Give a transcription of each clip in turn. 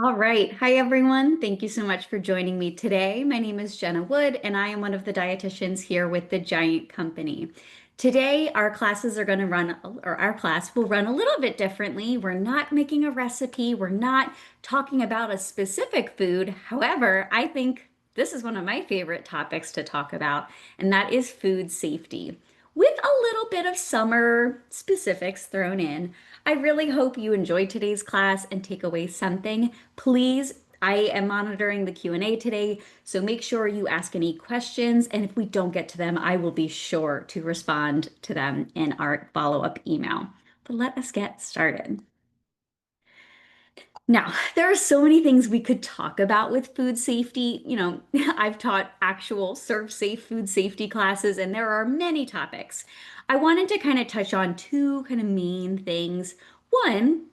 All right. Hi, everyone. Thank you so much for joining me today. My name is Jenna Wood, and I am one of the dietitians here with the Giant Company. Today, our classes are going to run, or our class will run a little bit differently. We're not making a recipe. We're not talking about a specific food. However, I think this is one of my favorite topics to talk about, and that is food safety with a little bit of summer specifics thrown in. I really hope you enjoyed today's class and take away something. Please, I am monitoring the Q&A today, so make sure you ask any questions, and if we don't get to them, I will be sure to respond to them in our follow-up email. But let us get started. Now, there are so many things we could talk about with food safety. I've taught actual serve safe food safety classes, and there are many topics. I wanted to kind of touch on two kind of main things. One,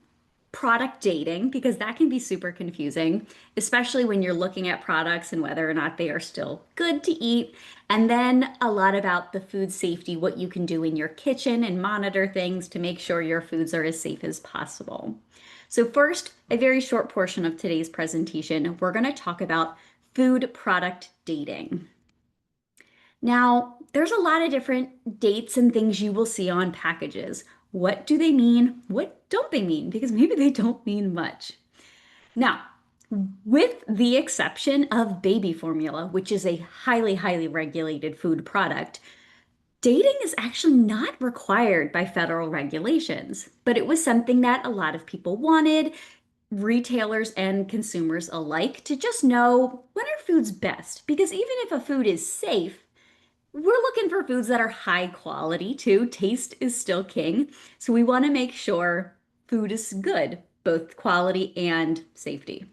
product dating, because that can be super confusing, especially when you're looking at products and whether or not they are still good to eat. And then a lot about the food safety, what you can do in your kitchen and monitor things to make sure your foods are as safe as possible. So first, a very short portion of today's presentation, we're going to talk about food product dating. Now, there's a lot of different dates and things you will see on packages. What do they mean? What don't they mean? Because maybe they don't mean much. Now, with the exception of baby formula, which is a highly, highly regulated food product, dating is actually not required by federal regulations, but it was something that a lot of people wanted, retailers and consumers alike, to just know when are foods best. Because even if a food is safe, we're looking for foods that are high quality too. Taste is still king. So we want to make sure food is good, both quality and safety.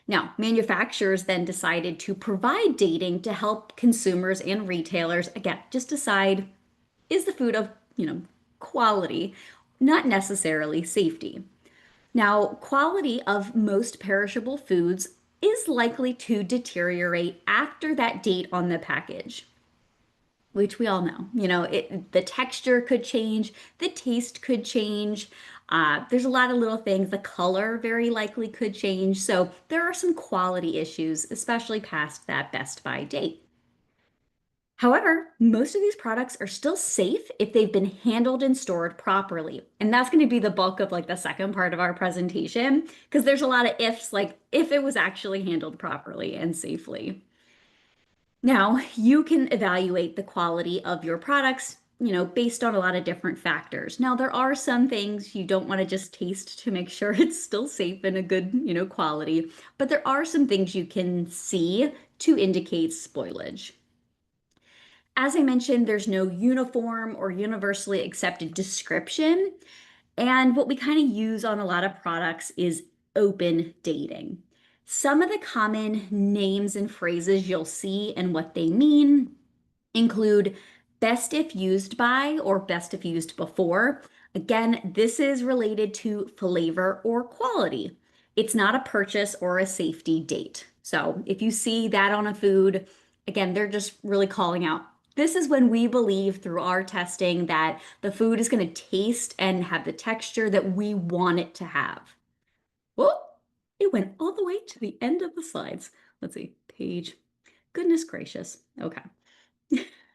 Now, manufacturers then decided to provide dating to help consumers and retailers, again, just decide is the food of, quality, not necessarily safety. Now, quality of most perishable foods is likely to deteriorate after that date on the package, which we all know. The texture could change, the taste could change. There's a lot of little things. The color very likely could change. So there are some quality issues, especially past that best by date. However, most of these products are still safe if they've been handled and stored properly. And that's going to be the bulk of like the second part of our presentation, because there's a lot of ifs, like if it was actually handled properly and safely. Now, you can evaluate the quality of your products, based on a lot of different factors. Now, there are some things you don't want to just taste to make sure it's still safe and a good, quality, but there are some things you can see to indicate spoilage. As I mentioned, there's no uniform or universally accepted description. And what we kind of use on a lot of products is open dating. Some of the common names and phrases you'll see and what they mean include best if used by or best if used before. Again, this is related to flavor or quality. It's not a purchase or a safety date. So if you see that on a food, again, they're just really calling out. This is when we believe through our testing that the food is going to taste and have the texture that we want it to have. Well, it went all the way to the end of the slides. Let's see, page. Goodness gracious. Okay.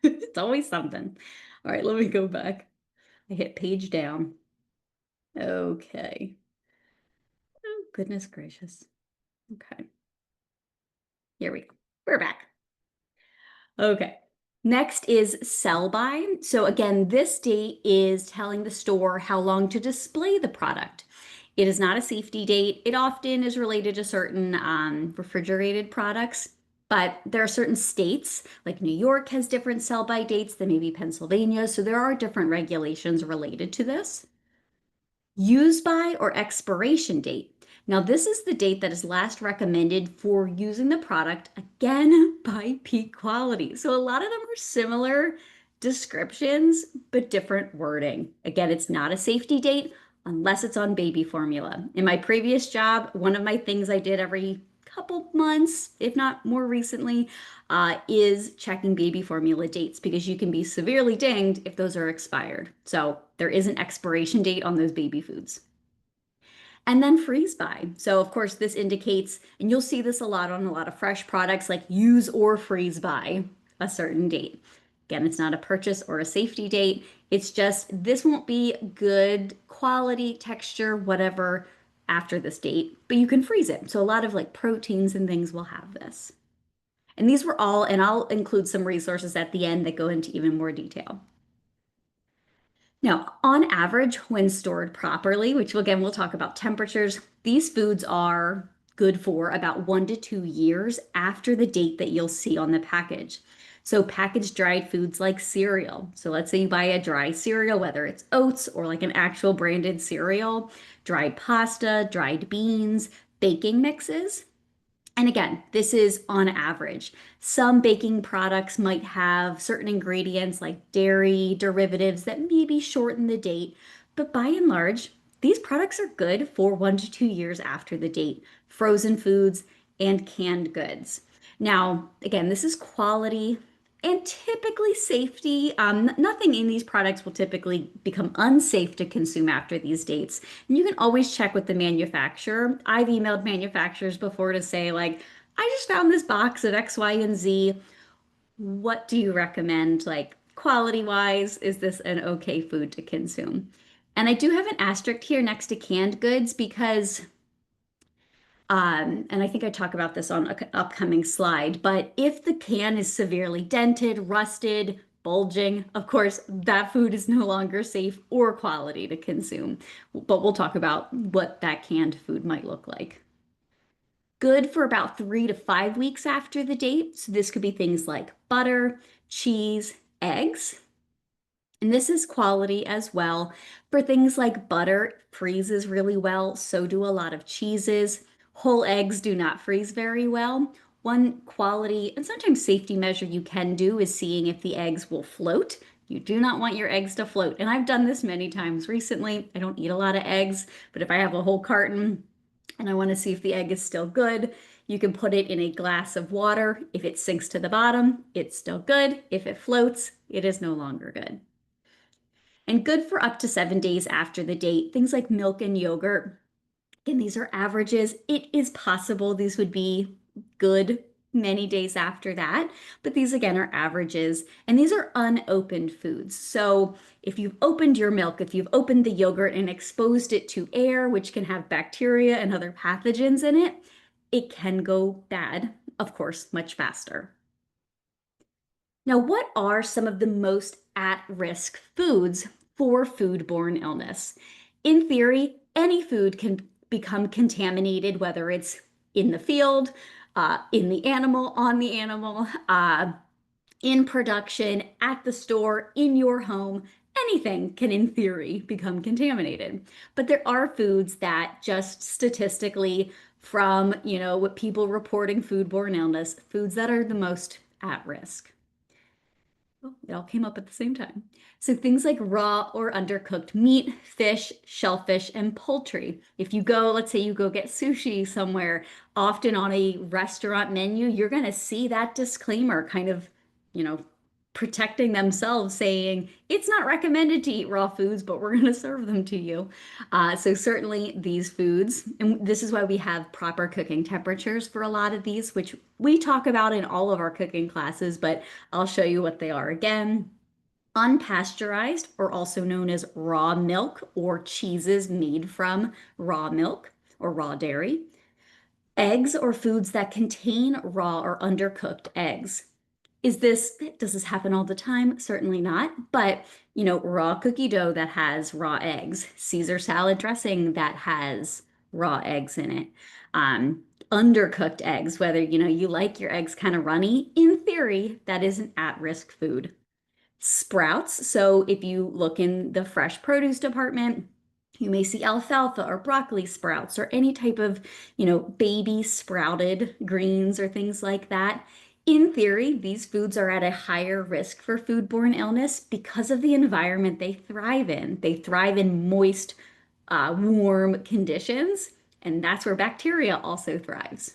It's always something. All right, let me go back. I hit page down. Okay. Oh, goodness gracious. Okay. Here we go. We're back. Okay. Next is sell by. So again, this date is telling the store how long to display the product. It is not a safety date. It often is related to certain refrigerated products, but there are certain states, like New York has different sell by dates than maybe Pennsylvania. So there are different regulations related to this. Use by or expiration date. Now, this is the date that is last recommended for using the product, again, by peak quality. So a lot of them are similar descriptions, but different wording. Again, it's not a safety date unless it's on baby formula. In my previous job, one of my things I did every couple months, if not more recently, is checking baby formula dates because you can be severely dinged if those are expired. So there is an expiration date on those baby foods. And then freeze by. So, of course, this indicates, and you'll see this a lot on a lot of fresh products, like use or freeze by a certain date. Again, it's not a purchase or a safety date. It's just this won't be good quality, texture, whatever after this date, but you can freeze it. So, a lot of like proteins and things will have this. And these were all, and I'll include some resources at the end that go into even more detail. Now, on average, when stored properly, which again, we'll talk about temperatures, these foods are good for about 1 to 2 years after the date that you'll see on the package. So, packaged dried foods like cereal. So, let's say you buy a dry cereal, whether it's oats or like an actual branded cereal, dried pasta, dried beans, baking mixes. And again, this is on average. Some baking products might have certain ingredients like dairy derivatives that maybe shorten the date, but by and large, these products are good for 1 to 2 years after the date. Frozen foods and canned goods. Now, again, this is quality and typically safety. Nothing in these products will typically become unsafe to consume after these dates. And you can always check with the manufacturer. I've emailed manufacturers before to say, like, I just found this box of X, Y, and Z. What do you recommend? Like, quality wise, is this an okay food to consume? And I do have an asterisk here next to canned goods because and I think I talk about this on an upcoming slide, but if the can is severely dented, rusted, bulging, of course, that food is no longer safe or quality to consume. But we'll talk about what that canned food might look like. Good for about 3 to 5 weeks after the date. So this could be things like butter, cheese, eggs. And this is quality as well. For things like butter, it freezes really well. So do a lot of cheeses. Whole eggs do not freeze very well. One quality and sometimes safety measure you can do is seeing if the eggs will float. You do not want your eggs to float. And I've done this many times recently. I don't eat a lot of eggs, but if I have a whole carton and I want to see if the egg is still good, you can put it in a glass of water. If it sinks to the bottom, it's still good. If it floats, it is no longer good and good for up to 7 days after the date. Things like milk and yogurt. Again, these are averages. It is possible these would be good many days after that, but these again are averages, and these are unopened foods. So if you've opened your milk, if you've opened the yogurt and exposed it to air, which can have bacteria and other pathogens in it, it can go bad, of course, much faster. Now, what are some of the most at-risk foods for foodborne illness? In theory, any food can become contaminated, whether it's in the field, in the animal, on the animal, in production, at the store, in your home. Anything can, in theory, become contaminated. But there are foods that just statistically, from, what people reporting foodborne illness, foods that are the most at risk. Oh, it all came up at the same time. So things like raw or undercooked meat, fish, shellfish, and poultry. If you go, let's say you go get sushi somewhere, often on a restaurant menu, you're going to see that disclaimer kind of, you know, protecting themselves, saying it's not recommended to eat raw foods, but we're going to serve them to you. So certainly these foods, and this is why we have proper cooking temperatures for a lot of these, which we talk about in all of our cooking classes, but I'll show you what they are again. Unpasteurized, or also known as raw milk, or cheeses made from raw milk or raw dairy. Eggs or foods that contain raw or undercooked eggs. Does this happen all the time? Certainly not. But, raw cookie dough that has raw eggs, Caesar salad dressing that has raw eggs in it, undercooked eggs, whether, you like your eggs kind of runny, in theory, that is an at-risk food. Sprouts. So if you look in the fresh produce department, you may see alfalfa or broccoli sprouts or any type of, baby sprouted greens or things like that. In theory, these foods are at a higher risk for foodborne illness because of the environment they thrive in. They thrive in moist, warm conditions, and that's where bacteria also thrives.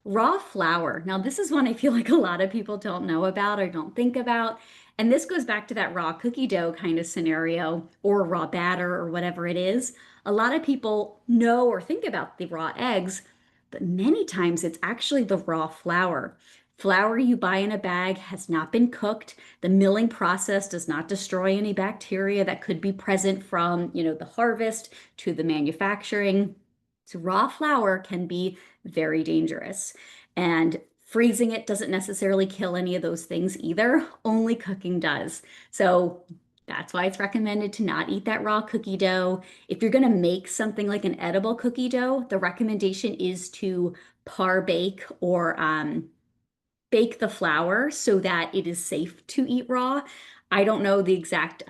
Raw flour. Now, this is one I feel like a lot of people don't know about or don't think about. And this goes back to that raw cookie dough kind of scenario or raw batter or whatever it is. A lot of people know or think about the raw eggs, but many times it's actually the raw flour. Flour you buy in a bag has not been cooked. The milling process does not destroy any bacteria that could be present from, the harvest to the manufacturing. So raw flour can be very dangerous. And freezing it doesn't necessarily kill any of those things either. Only cooking does. So that's why it's recommended to not eat that raw cookie dough. If you're going to make something like an edible cookie dough, the recommendation is to par bake or bake the flour so that it is safe to eat raw. I don't know the exact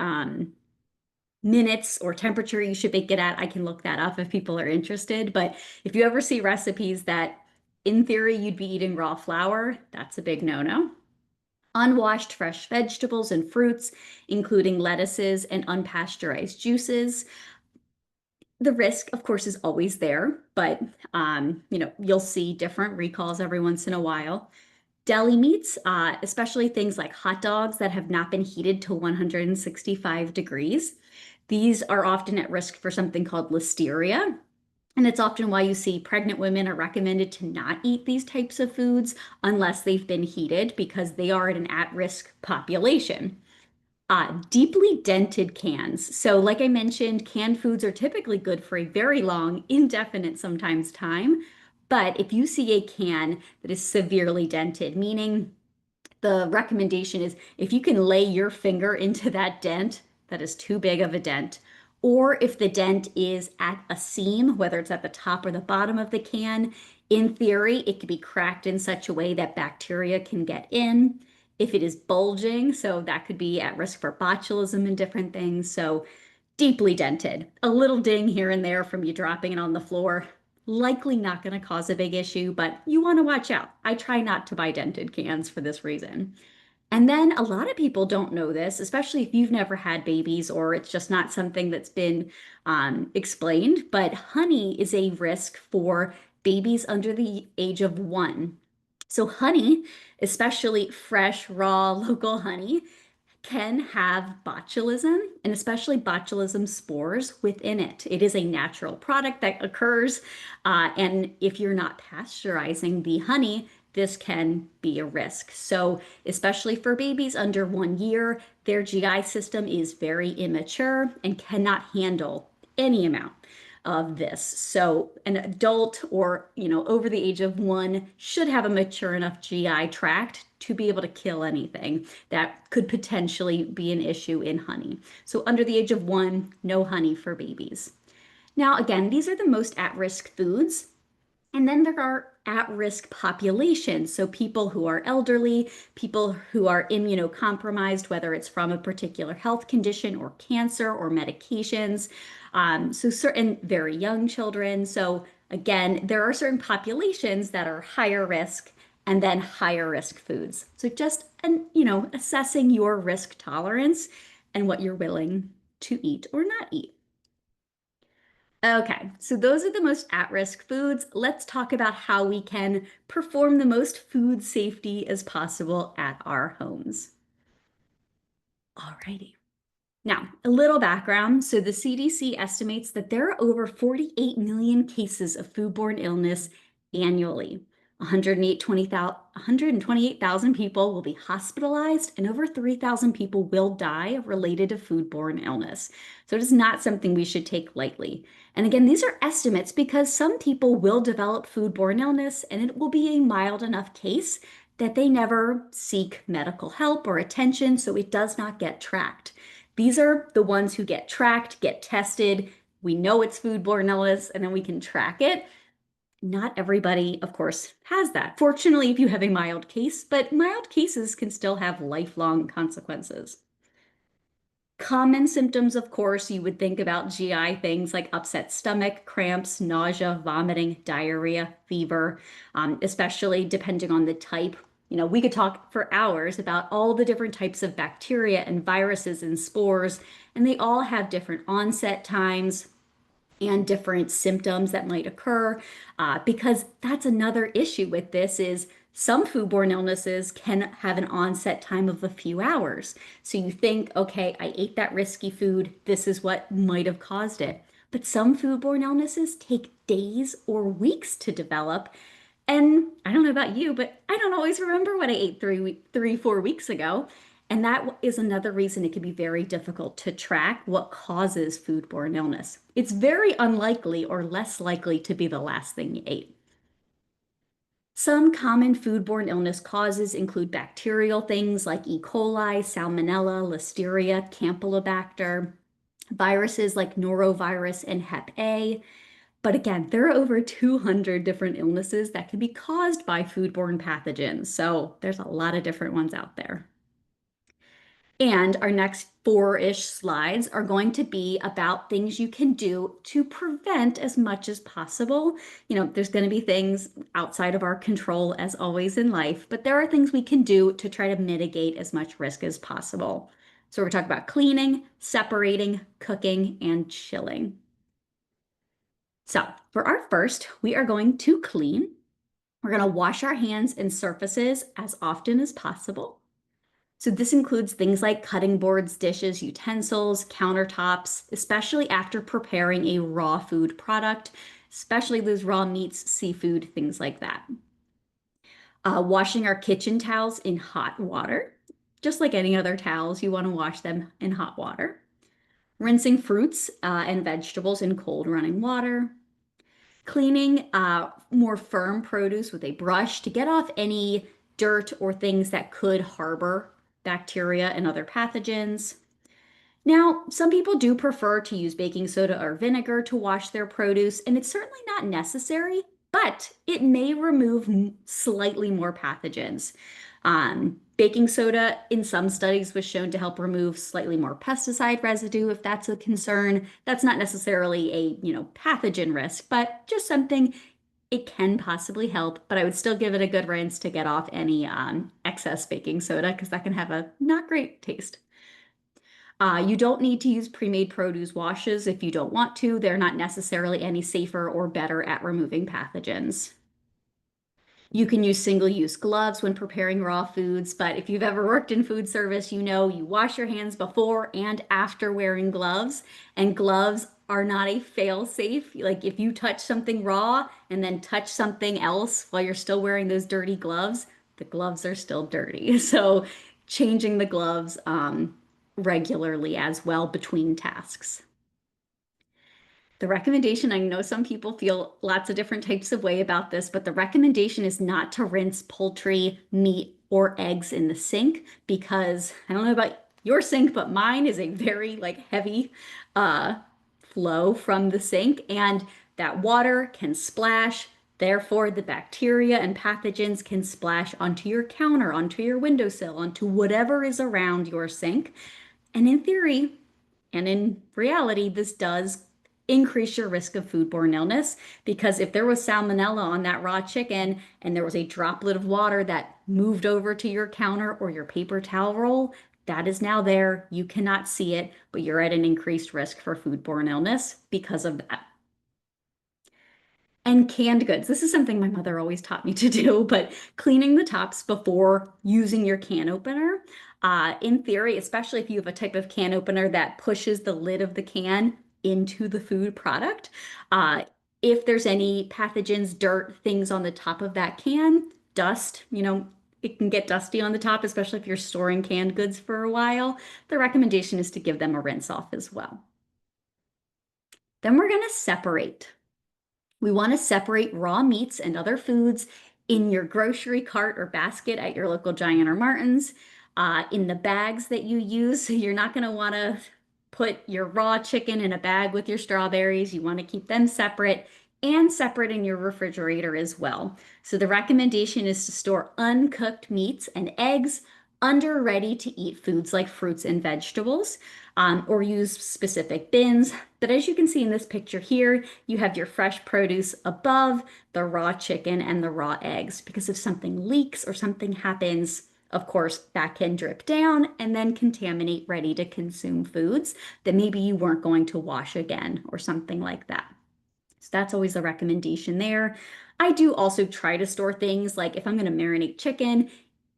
minutes or temperature you should bake it at. I can look that up if people are interested. But if you ever see recipes that in theory you'd be eating raw flour, that's a big no-no. Unwashed fresh vegetables and fruits, including lettuces and unpasteurized juices. The risk, of course, is always there, but you'll see different recalls every once in a while. Deli meats, especially things like hot dogs that have not been heated to 165 degrees. These are often at risk for something called listeria. And it's often why you see pregnant women are recommended to not eat these types of foods unless they've been heated because they are in an at-risk population. Deeply dented cans. So, like I mentioned, canned foods are typically good for a very long, indefinite sometimes time. But if you see a can that is severely dented, meaning the recommendation is if you can lay your finger into that dent, that is too big of a dent, or if the dent is at a seam, whether it's at the top or the bottom of the can, in theory, it could be cracked in such a way that bacteria can get in. If it is bulging, so that could be at risk for botulism and different things. So deeply dented, a little ding here and there from you dropping it on the floor, likely not going to cause a big issue, but you want to watch out. I try not to buy dented cans for this reason. And then a lot of people don't know this, especially if you've never had babies or it's just not something that's been explained. But honey is a risk for babies under the age of 1. So, honey, especially fresh, raw, local honey, can have botulism and especially botulism spores within it. It is a natural product that occurs. And if you're not pasteurizing the honey, this can be a risk. So, especially for babies under 1 year, their GI system is very immature and cannot handle any amount of this. So an adult or, over the age of 1 should have a mature enough GI tract to be able to kill anything that could potentially be an issue in honey. So under the age of 1, no honey for babies. Now, again, these are the most at-risk foods. And then there are at-risk populations. So people who are elderly, people who are immunocompromised, whether it's from a particular health condition or cancer or medications. So certain very young children. So again, there are certain populations that are higher risk and then higher risk foods. So just, assessing your risk tolerance and what you're willing to eat or not eat. Okay, so those are the most at-risk foods. Let's talk about how we can perform the most food safety as possible at our homes. Alrighty. Now, a little background. So the CDC estimates that there are over 48 million cases of foodborne illness annually. 128,000 people will be hospitalized and over 3,000 people will die related to foodborne illness. So it is not something we should take lightly. And again, these are estimates because some people will develop foodborne illness and it will be a mild enough case that they never seek medical help or attention, so it does not get tracked. These are the ones who get tracked, get tested. We know it's foodborne illness, and then we can track it. Not everybody, of course, has that. Fortunately, if you have a mild case, but mild cases can still have lifelong consequences. Common symptoms, of course, you would think about GI things like upset stomach, cramps, nausea, vomiting, diarrhea, fever, especially depending on the type. We could talk for hours about all the different types of bacteria and viruses and spores, and they all have different onset times. and different symptoms that might occur, because that's another issue with this is some foodborne illnesses can have an onset time of a few hours. So you think, okay, I ate that risky food, this is what might have caused it. But some foodborne illnesses take days or weeks to develop. And I don't know about you, but I don't always remember what I ate 4 weeks ago. And that is another reason it can be very difficult to track what causes foodborne illness. It's very unlikely or less likely to be the last thing you ate. Some common foodborne illness causes include bacterial things like E. coli, Salmonella, Listeria, Campylobacter, viruses like norovirus and Hep A. But again, there are over 200 different illnesses that can be caused by foodborne pathogens. So there's a lot of different ones out there. And our next four-ish slides are going to be about things you can do to prevent as much as possible. There's going to be things outside of our control, as always in life, but there are things we can do to try to mitigate as much risk as possible. So we're talking about cleaning, separating, cooking, and chilling. So for our first, we are going to clean. We're going to wash our hands and surfaces as often as possible. So this includes things like cutting boards, dishes, utensils, countertops, especially after preparing a raw food product, especially those raw meats, seafood, things like that. Washing our kitchen towels in hot water. Just like any other towels, you want to wash them in hot water. Rinsing fruits and vegetables in cold running water. Cleaning more firm produce with a brush to get off any dirt or things that could harbor bacteria and other pathogens. Now, some people do prefer to use baking soda or vinegar to wash their produce, and it's certainly not necessary, but it may remove slightly more pathogens. Baking soda in some studies was shown to help remove slightly more pesticide residue if that's a concern. That's not necessarily a, pathogen risk, but just something it can possibly help, but I would still give it a good rinse to get off any excess baking soda because that can have a not great taste. You don't need to use pre-made produce washes if you don't want to. They're not necessarily any safer or better at removing pathogens. You can use single-use gloves when preparing raw foods, but if you've ever worked in food service, you know you wash your hands before and after wearing gloves, and gloves are not a fail-safe. Like if you touch something raw and then touch something else while you're still wearing those dirty gloves, the gloves are still dirty. So changing the gloves regularly as well between tasks. The recommendation, I know some people feel lots of different types of way about this, but the recommendation is not to rinse poultry, meat, or eggs in the sink because I don't know about your sink, but mine is a very heavy flow from the sink and that water can splash. Therefore, the bacteria and pathogens can splash onto your counter, onto your windowsill, onto whatever is around your sink. And in theory, and in reality, this does increase your risk of foodborne illness because if there was salmonella on that raw chicken and there was a droplet of water that moved over to your counter or your paper towel roll, that is now there. You cannot see it, but you're at an increased risk for foodborne illness because of that. And canned goods. This is something my mother always taught me to do, but cleaning the tops before using your can opener. In theory, especially if you have a type of can opener that pushes the lid of the can into the food product, if there's any pathogens, dirt, things on the top of that can, dust, it can get dusty on the top, especially if you're storing canned goods for a while. The recommendation is to give them a rinse off as well. Then we're going to separate. We want to separate raw meats and other foods in your grocery cart or basket at your local Giant or Martin's, in the bags that you use. So you're not going to want to put your raw chicken in a bag with your strawberries. You want to keep them separate and separate in your refrigerator as well. So the recommendation is to store uncooked meats and eggs under ready-to-eat foods like fruits and vegetables, or use specific bins. But as you can see in this picture here, you have your fresh produce above the raw chicken and the raw eggs, because if something leaks or something happens, Of course, that can drip down and then contaminate ready to consume foods that maybe you weren't going to wash again or something like that. So that's always a recommendation there. I do also try to store things like if I'm going to marinate chicken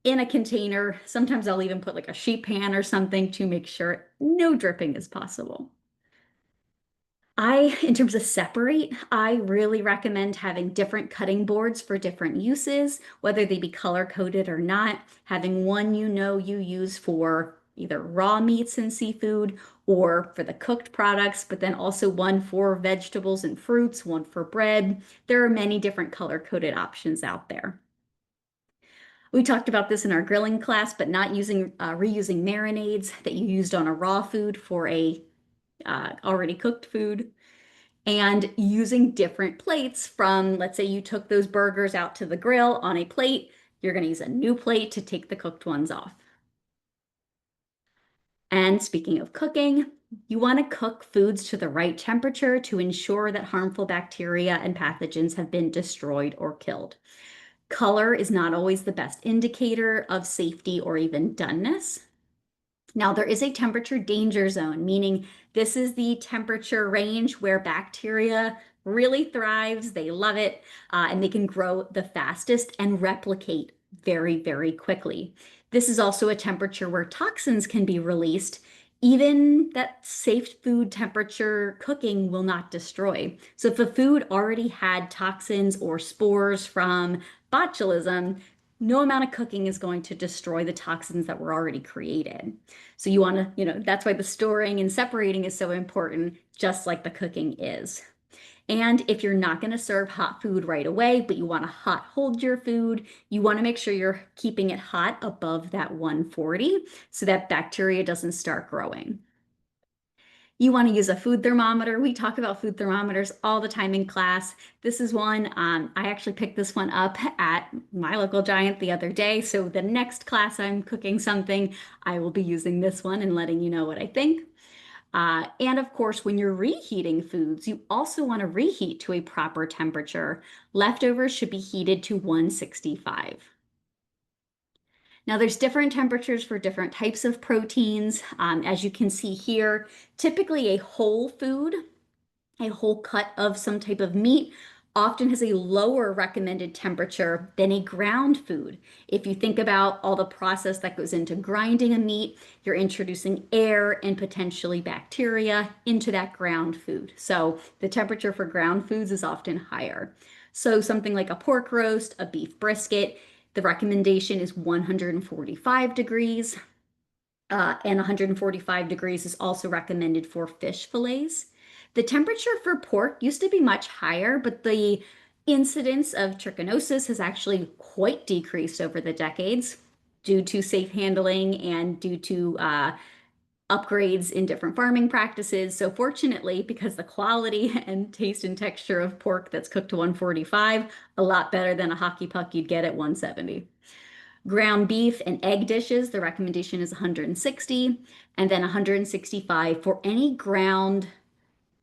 in a container, sometimes I'll even put like a sheet pan or something to make sure no dripping is possible. In terms of separate, I really recommend having different cutting boards for different uses, whether they be color coded or not. Having one you know you use for either raw meats and seafood or for the cooked products, but then also one for vegetables and fruits, one for bread. There are many different color coded options out there. We talked about this in our grilling class, but not using reusing marinades that you used on a raw food for a already cooked food and using different plates from, let's say you took those burgers out to the grill on a plate, you're going to use a new plate to take the cooked ones off. And speaking of cooking, you want to cook foods to the right temperature to ensure that harmful bacteria and pathogens have been destroyed or killed. Color is not always the best indicator of safety or even doneness. Now, there is a temperature danger zone, meaning this is the temperature range where bacteria really thrives. They love it, and they can grow the fastest and replicate very, very quickly. This is also a temperature where toxins can be released. Even that safe food temperature cooking will not destroy. So if a food already had toxins or spores from botulism, no amount of cooking is going to destroy the toxins that were already created. So you want to, that's why the storing and separating is so important, just like the cooking is. And if you're not going to serve hot food right away, but you want to hot hold your food, you want to make sure you're keeping it hot above that 140 so that bacteria doesn't start growing. You want to use a food thermometer. We talk about food thermometers all the time in class. This is one, I actually picked this one up at my local Giant the other day. So the next class I'm cooking something, I will be using this one and letting you know what I think. And of course, when you're reheating foods, you also want to reheat to a proper temperature. Leftovers should be heated to 165. Now, there's different temperatures for different types of proteins. As you can see here, typically a whole food, a whole cut of some type of meat, often has a lower recommended temperature than a ground food. If you think about all the process that goes into grinding a meat, you're introducing air and potentially bacteria into that ground food. So the temperature for ground foods is often higher. So something like a pork roast, a beef brisket, the recommendation is 145 degrees, and 145 degrees is also recommended for fish fillets. The temperature for pork used to be much higher, but the incidence of trichinosis has actually quite decreased over the decades due to safe handling and due to upgrades in different farming practices. So fortunately, because the quality and taste and texture of pork that's cooked to 145, a lot better than a hockey puck you'd get at 170. Ground beef and egg dishes, the recommendation is 160, and then 165 for any ground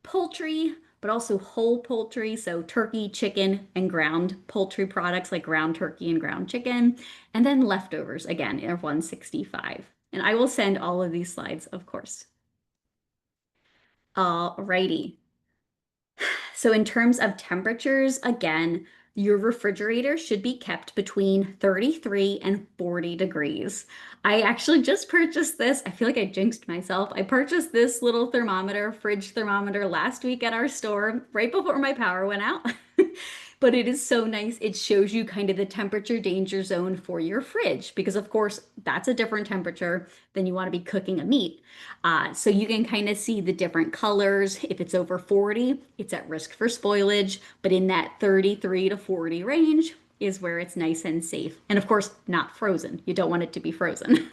poultry, but also whole poultry, so turkey, chicken, and ground poultry products like ground turkey and ground chicken, and then leftovers, again, are 165. And I will send all of these slides, of course. Alrighty. So in terms of temperatures, again, your refrigerator should be kept between 33 and 40 degrees. I actually just purchased this. I feel like I jinxed myself. I purchased this little thermometer, fridge thermometer last week at our store right before my power went out. But it is so nice. It shows you kind of the temperature danger zone for your fridge because, of course, that's a different temperature than you want to be cooking a meat. So you can kind of see the different colors. If it's over 40, it's at risk for spoilage, but in that 33 to 40 range is where it's nice and safe. And of course, not frozen. You don't want it to be frozen.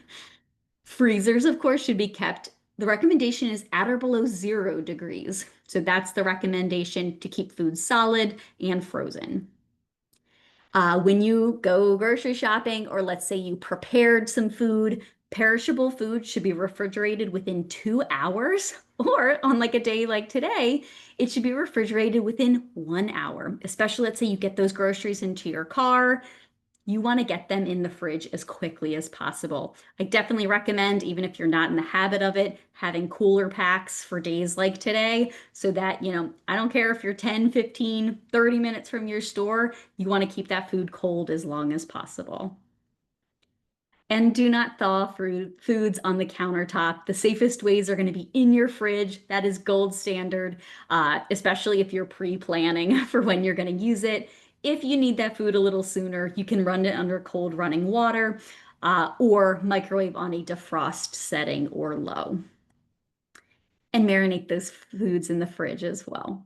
Freezers, of course, should be kept. The recommendation is at or below 0 degrees. So that's the recommendation to keep food solid and frozen. When you go grocery shopping, or let's say you prepared some food, perishable food should be refrigerated within 2 hours, or on like a day like today, it should be refrigerated within 1 hour. Especially, let's say you get those groceries into your car, you want to get them in the fridge as quickly as possible. I definitely recommend, even if you're not in the habit of it, having cooler packs for days like today so that, I don't care if you're 10, 15, 30 minutes from your store, you want to keep that food cold as long as possible. And do not thaw foods on the countertop. The safest ways are going to be in your fridge. That is gold standard, especially if you're pre-planning for when you're going to use it. If you need that food a little sooner, you can run it under cold running water or microwave on a defrost setting or low. And marinate those foods in the fridge as well.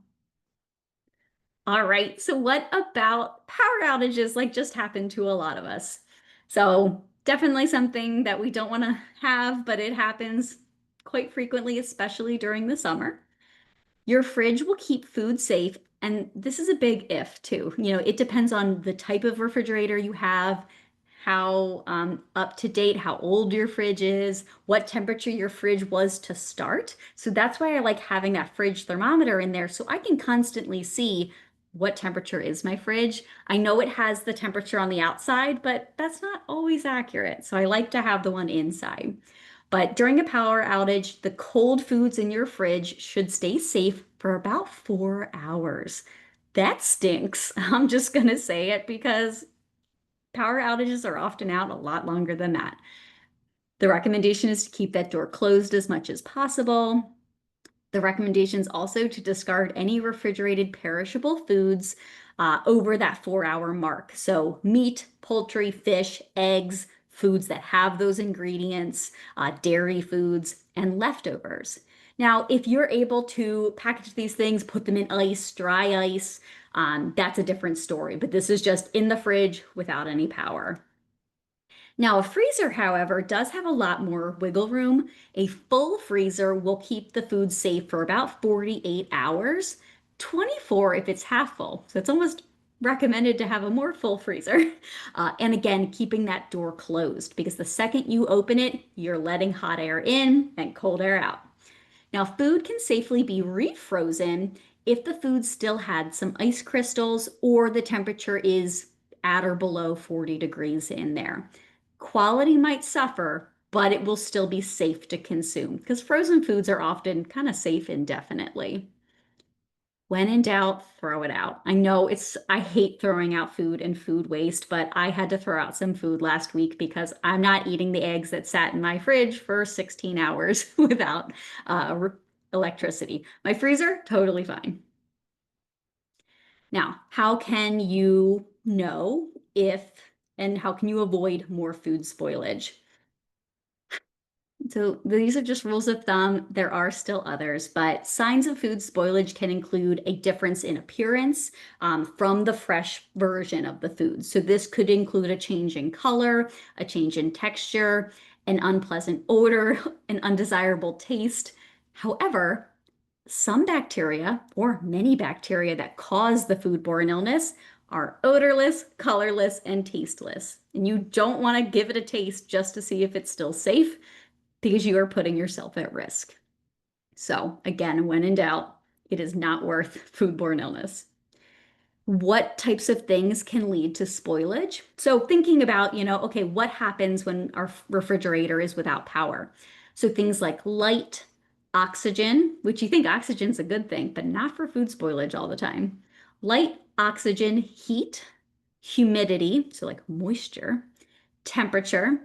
All right, so what about power outages like just happened to a lot of us? So definitely something that we don't want to have, but it happens quite frequently, especially during the summer. Your fridge will keep food safe, and this is a big if too. It depends on the type of refrigerator you have, how up to date, how old your fridge is, what temperature your fridge was to start. So that's why I like having that fridge thermometer in there so I can constantly see what temperature is my fridge. I know it has the temperature on the outside, but that's not always accurate. So I like to have the one inside. But during a power outage, the cold foods in your fridge should stay safe for about 4 hours. That stinks. I'm just going to say it because power outages are often out a lot longer than that. The recommendation is to keep that door closed as much as possible. The recommendation is also to discard any refrigerated perishable foods over that 4 hour mark. So meat, poultry, fish, eggs, foods that have those ingredients, dairy foods, and leftovers. Now, if you're able to package these things, put them in ice, dry ice, that's a different story. But this is just in the fridge without any power. Now, a freezer, however, does have a lot more wiggle room. A full freezer will keep the food safe for about 48 hours, 24 if it's half full. So it's almost recommended to have a more full freezer. And again, keeping that door closed because the second you open it, you're letting hot air in and cold air out. Now, food can safely be refrozen if the food still had some ice crystals or the temperature is at or below 40 degrees in there. Quality might suffer, but it will still be safe to consume because frozen foods are often kind of safe indefinitely. When in doubt, throw it out. I hate throwing out food and food waste, but I had to throw out some food last week because I'm not eating the eggs that sat in my fridge for 16 hours without electricity. My freezer, totally fine. Now, how can you know if and how can you avoid more food spoilage? So these are just rules of thumb. There are still others, but signs of food spoilage can include a difference in appearance from the fresh version of the food. So this could include a change in color, a change in texture, an unpleasant odor, an undesirable taste. However, some bacteria or many bacteria that cause the foodborne illness are odorless, colorless, and tasteless. And you don't want to give it a taste just to see if it's still safe because you are putting yourself at risk. So, again, when in doubt, it is not worth foodborne illness. What types of things can lead to spoilage? So, thinking about, okay, what happens when our refrigerator is without power? So, things like light, oxygen, which you think oxygen's a good thing, but not for food spoilage all the time. Light, oxygen, heat, humidity, so like moisture, temperature,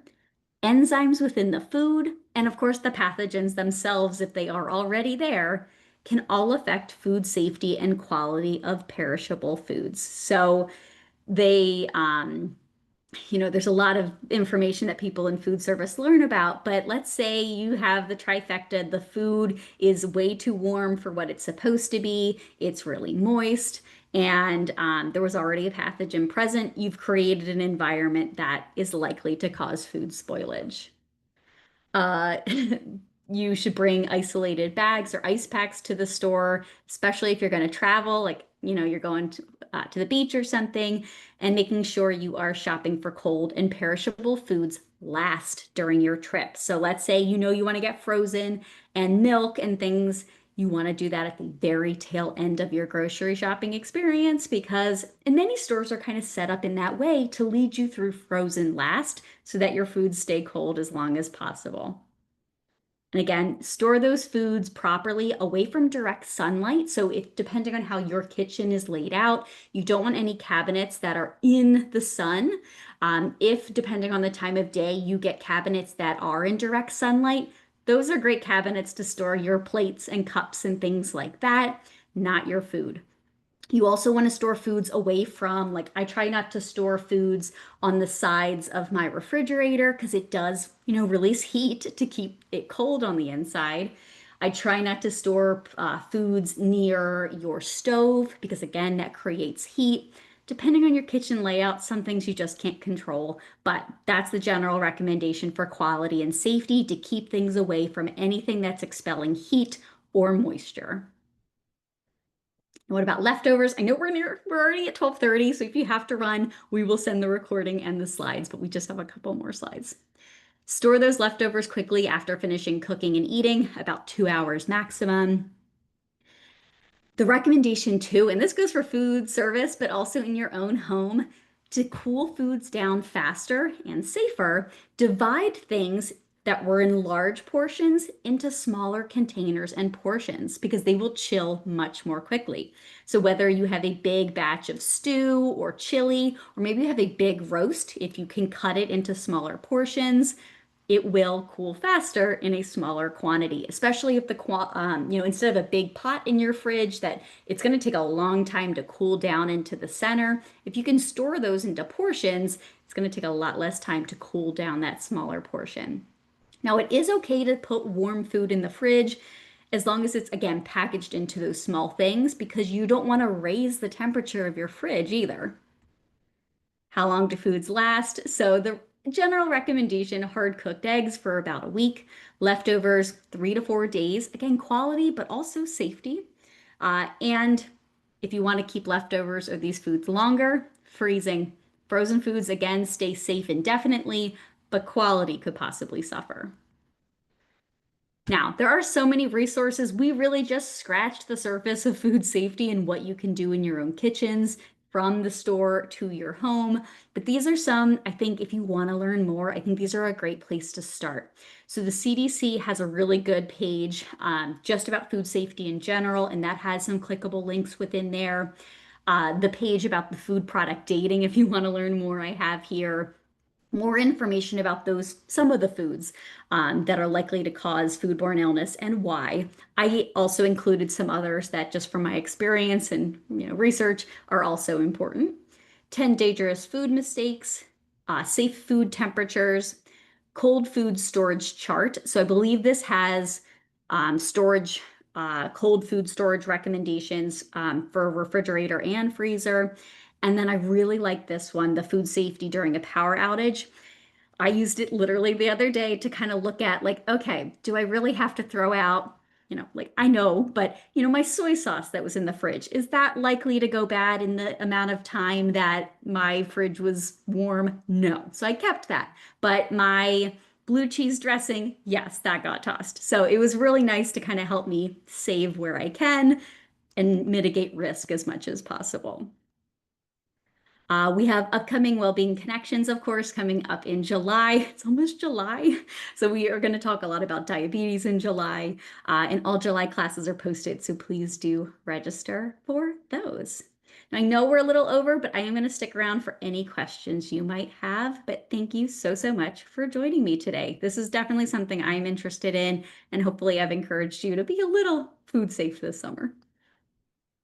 enzymes within the food, and of course, the pathogens themselves, if they are already there, can all affect food safety and quality of perishable foods. So they, there's a lot of information that people in food service learn about, but let's say you have the trifecta, the food is way too warm for what it's supposed to be, it's really moist, and there was already a pathogen present, you've created an environment that is likely to cause food spoilage. Uh, you should bring isolated bags or ice packs to the store, especially if you're going to travel, like, you're going to the beach or something, and making sure you are shopping for cold and perishable foods last during your trip. So let's say you want to get frozen and milk and things. You want to do that at the very tail end of your grocery shopping experience because and many stores are kind of set up in that way to lead you through frozen last so that your foods stay cold as long as possible. And again, store those foods properly away from direct sunlight. So if depending on how your kitchen is laid out, you don't want any cabinets that are in the sun. If depending on the time of day, you get cabinets that are in direct sunlight, those are great cabinets to store your plates and cups and things like that, not your food. You also want to store foods away from, like, I try not to store foods on the sides of my refrigerator because it does, release heat to keep it cold on the inside. I try not to store foods near your stove because, again, that creates heat. Depending on your kitchen layout, some things you just can't control, but that's the general recommendation for quality and safety to keep things away from anything that's expelling heat or moisture. What about leftovers? I know we're already at 12:30, so if you have to run, we will send the recording and the slides, but we just have a couple more slides. Store those leftovers quickly after finishing cooking and eating, about 2 hours maximum. The recommendation too, and this goes for food service, but also in your own home, to cool foods down faster and safer, divide things that were in large portions into smaller containers and portions because they will chill much more quickly. So whether you have a big batch of stew or chili, or maybe you have a big roast, if you can cut it into smaller portions, it will cool faster in a smaller quantity, especially if instead of a big pot in your fridge that it's going to take a long time to cool down into the center. If you can store those into portions, it's going to take a lot less time to cool down that smaller portion. Now, it is okay to put warm food in the fridge as long as it's, again, packaged into those small things because you don't want to raise the temperature of your fridge either. How long do foods last? So the general recommendation, hard cooked eggs for about a week, leftovers 3 to 4 days. Again, quality, but also safety. And if you want to keep leftovers or these foods longer, freezing. Frozen foods, again, stay safe indefinitely, but quality could possibly suffer. Now, there are so many resources. We really just scratched the surface of food safety and what you can do in your own kitchens from the store to your home. But these are some, I think, if you want to learn more, I think these are a great place to start. So the CDC has a really good page just about food safety in general, and that has some clickable links within there. The page about the food product dating, if you want to learn more, I have here more information about some of the foods that are likely to cause foodborne illness and why. I also included some others that just from my experience and research are also important. 10 dangerous food mistakes, safe food temperatures, cold food storage chart. So I believe this has storage, cold food storage recommendations for refrigerator and freezer. And then I really like this one, the food safety during a power outage. I used it literally the other day to kind of look at like, okay, do I really have to throw out, like I know, but my soy sauce that was in the fridge, is that likely to go bad in the amount of time that my fridge was warm? No. So I kept that. But my blue cheese dressing, yes, that got tossed. So it was really nice to kind of help me save where I can and mitigate risk as much as possible. We have upcoming Wellbeing Connections, of course, coming up in July. It's almost July. So we are going to talk a lot about diabetes in July, and all July classes are posted. So please do register for those. Now, I know we're a little over, but I am going to stick around for any questions you might have. But thank you so, so much for joining me today. This is definitely something I'm interested in, and hopefully I've encouraged you to be a little food safe this summer.